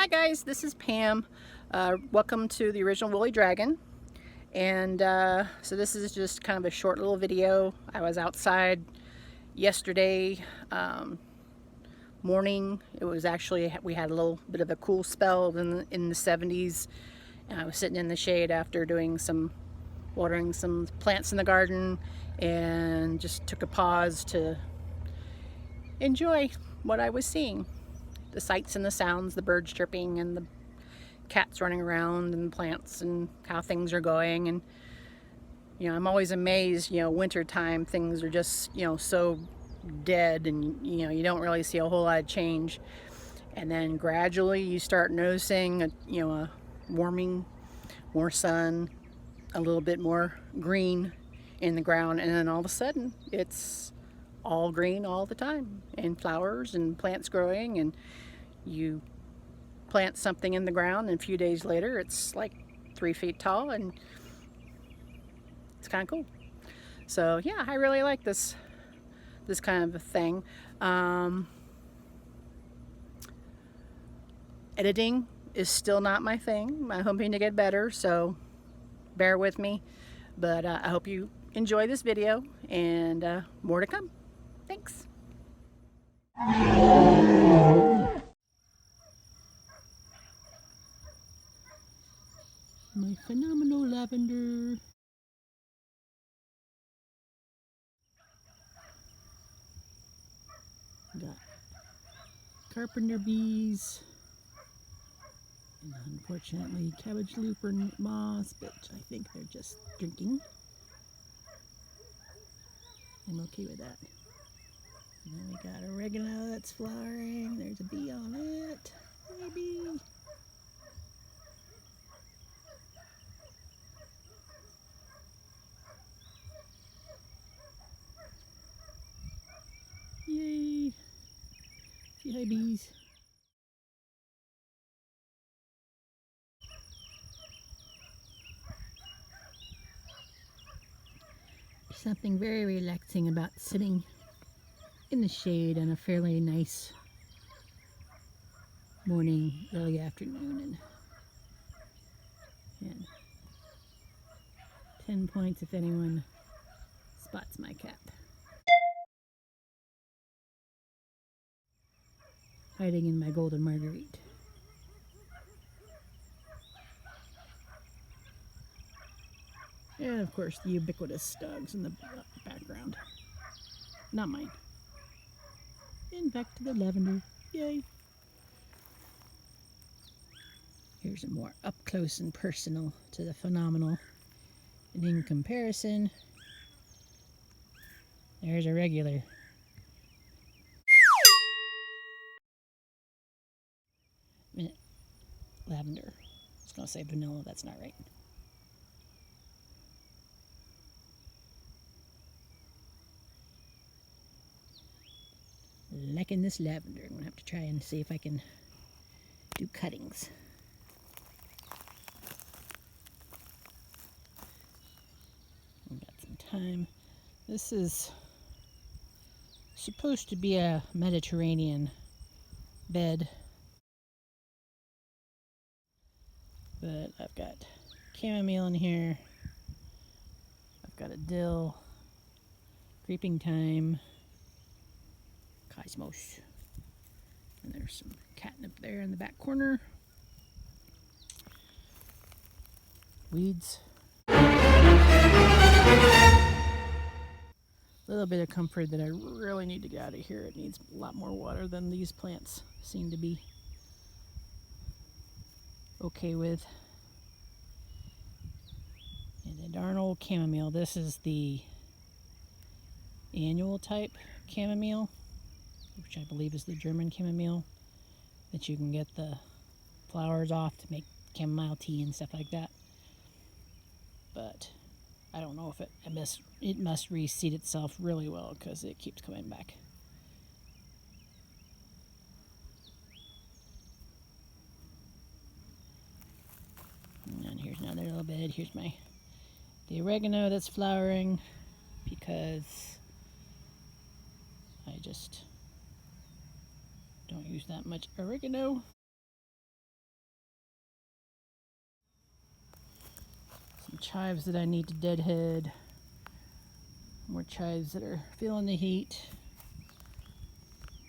guys, this is Pam. Welcome to the Original Woolly Dragon. And so this is just kind of a short little video. I was outside yesterday morning. It was actually, we had a little bit of a cool spell in the 70s. And I was sitting in the shade after watering some plants in the garden, and just took a pause to enjoy what I was seeing. The sights and the sounds, the birds chirping and the cats running around and the plants and how things are going. And I'm always amazed, winter time things are just, so dead, and you don't really see a whole lot of change. And then gradually you start noticing a warming, more sun, a little bit more green in the ground, and then all of a sudden it's all green all the time, and flowers and plants growing, and you plant something in the ground and a few days later it's like 3 feet tall, and it's kind of cool. So yeah, I really like this kind of a thing. Editing is still not my thing. I'm hoping to get better, so bear with me. But I hope you enjoy this video, and more to come. Thanks. My phenomenal lavender. Got carpenter bees, and unfortunately cabbage looper moths, but I think they're just drinking. I'm okay with that. And then we got oregano that's flowering. There's a bee on it. Hey, bee. Yay. Say hi, bees. There's something very relaxing about sitting in the shade on a fairly nice morning, early afternoon, and 10 points if anyone spots my cat hiding in my golden marguerite. And of course the ubiquitous dogs in the background. Not mine. And back to the lavender. Yay! Here's a more up close and personal to the phenomenal. And in comparison, there's a regular. Lavender. I was going to say vanilla, that's not right. Liking this lavender. I'm going to have to try and see if I can do cuttings. We've got some time. This is supposed to be a Mediterranean bed, but I've got chamomile in here. I've got a dill, creeping thyme, cosmos, and there's some catnip there in the back corner. Weeds. A little bit of comfort that I really need to get out of here. It needs a lot more water than these plants seem to be okay with. And a darn old chamomile. This is the annual type chamomile, which I believe is the German chamomile, that you can get the flowers off to make chamomile tea and stuff like that. But I don't know if it must reseed itself really well, because it keeps coming back. And here's another little bed. Here's the oregano that's flowering, because I just don't use that much oregano. chives that I need to deadhead. More chives that are feeling the heat.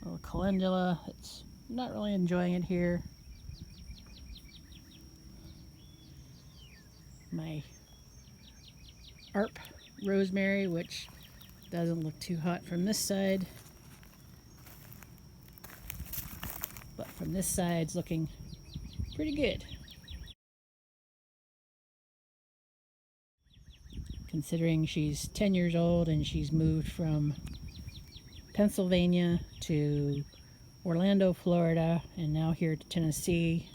A little calendula. It's not really enjoying it here. My ARP rosemary, which doesn't look too hot from this side, but from this side it's looking pretty good. Considering she's 10 years old and she's moved from Pennsylvania to Orlando, Florida, and now here to Tennessee.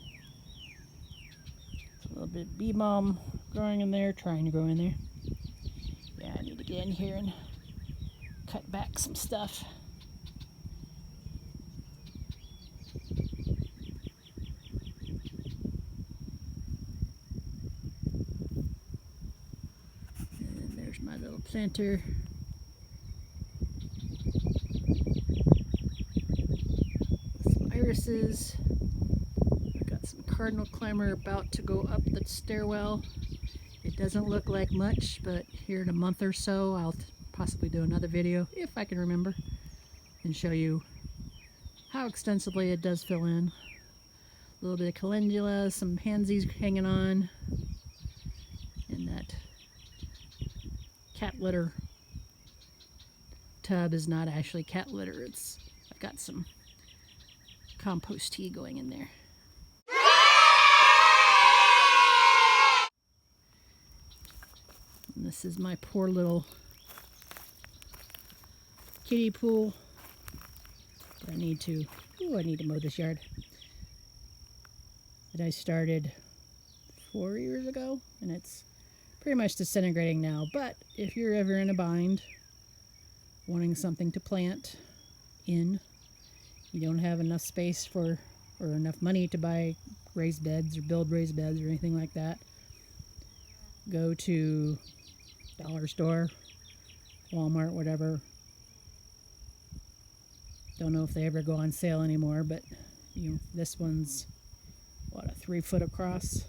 A little bit of bee balm growing in there, trying to grow in there. Yeah, I need to get in here and cut back some stuff. And then there's my little planter. Some irises. I've got some cardinal climber about to go up the stairwell. It doesn't look like much, but here in a month or so I'll possibly do another video, if I can remember, and show you how extensively it does fill in. A little bit of calendula, some pansies hanging on, and that cat litter tub is not actually cat litter. I've got some compost tea going in there. And this is my poor little kiddie pool. I need to mow this yard. That I started 4 years ago, and it's pretty much disintegrating now. But if you're ever in a bind, wanting something to plant in, you don't have enough space or enough money to buy raised beds or build raised beds or anything like that, go to dollar store, Walmart, whatever. Don't know if they ever go on sale anymore, but this one's what, a 3 foot across.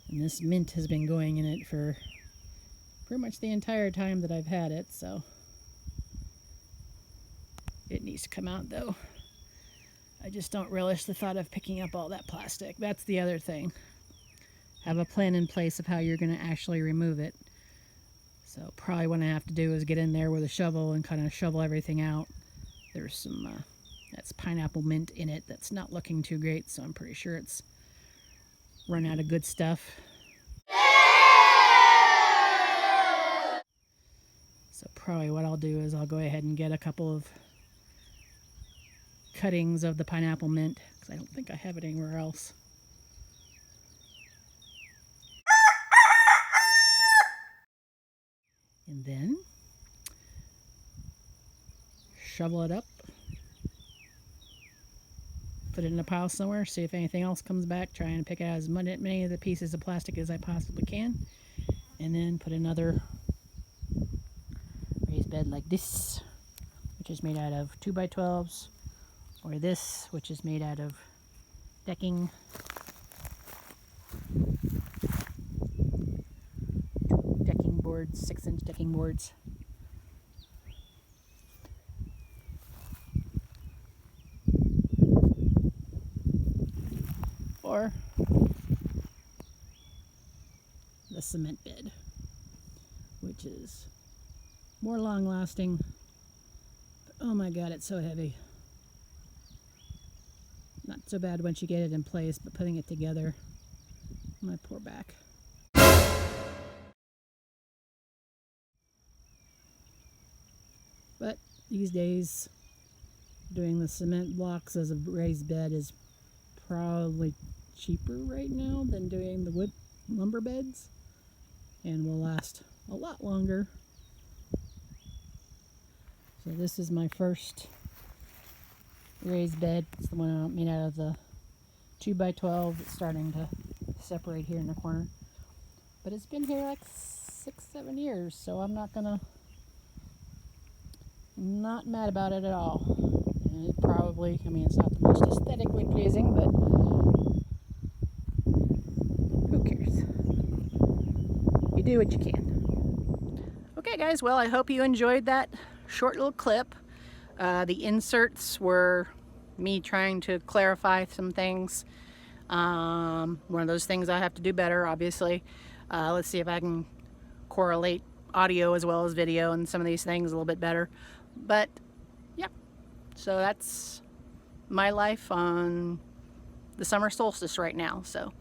And this mint has been going in it for pretty much the entire time that I've had it, so it needs to come out though. I just don't relish the thought of picking up all that plastic. That's the other thing. Have a plan in place of how you're going to actually remove it. So probably what I have to do is get in there with a shovel and kind of shovel everything out. There's some, that's pineapple mint in it that's not looking too great, so I'm pretty sure it's run out of good stuff. So probably what I'll do is I'll go ahead and get a couple of cuttings of the pineapple mint, because I don't think I have it anywhere else. And then shovel it up, put it in a pile somewhere, see if anything else comes back, try and pick out as many of the pieces of plastic as I possibly can, and then put another raised bed like this, which is made out of 2x12s, or this, which is made out of decking. Decking boards, 6-inch decking boards. Or the cement bed, which is more long lasting, but oh my god, it's so heavy. Not so bad once you get it in place, but putting it together, my poor back. But these days, doing the cement blocks as a raised bed is probably cheaper right now than doing the wood lumber beds, and will last a lot longer. So this is my first raised bed. It's the one made out of the 2x12. It's starting to separate here in the corner, but it's been here like 6-7 years, so I'm not mad about it at all. And it probably, I mean, it's not the most aesthetically pleasing, but do what you can. Okay guys, well I hope you enjoyed that short little clip. The inserts were me trying to clarify some things. One of those things I have to do better, obviously. Let's see if I can correlate audio as well as video and some of these things a little bit better. But yeah, so that's my life on the summer solstice right now. So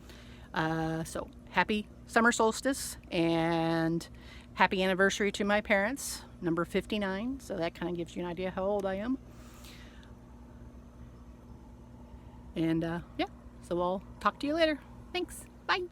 happy summer solstice and happy anniversary to my parents, number 59. So that kind of gives you an idea how old I am. And yeah, so I'll talk to you later. Thanks. Bye.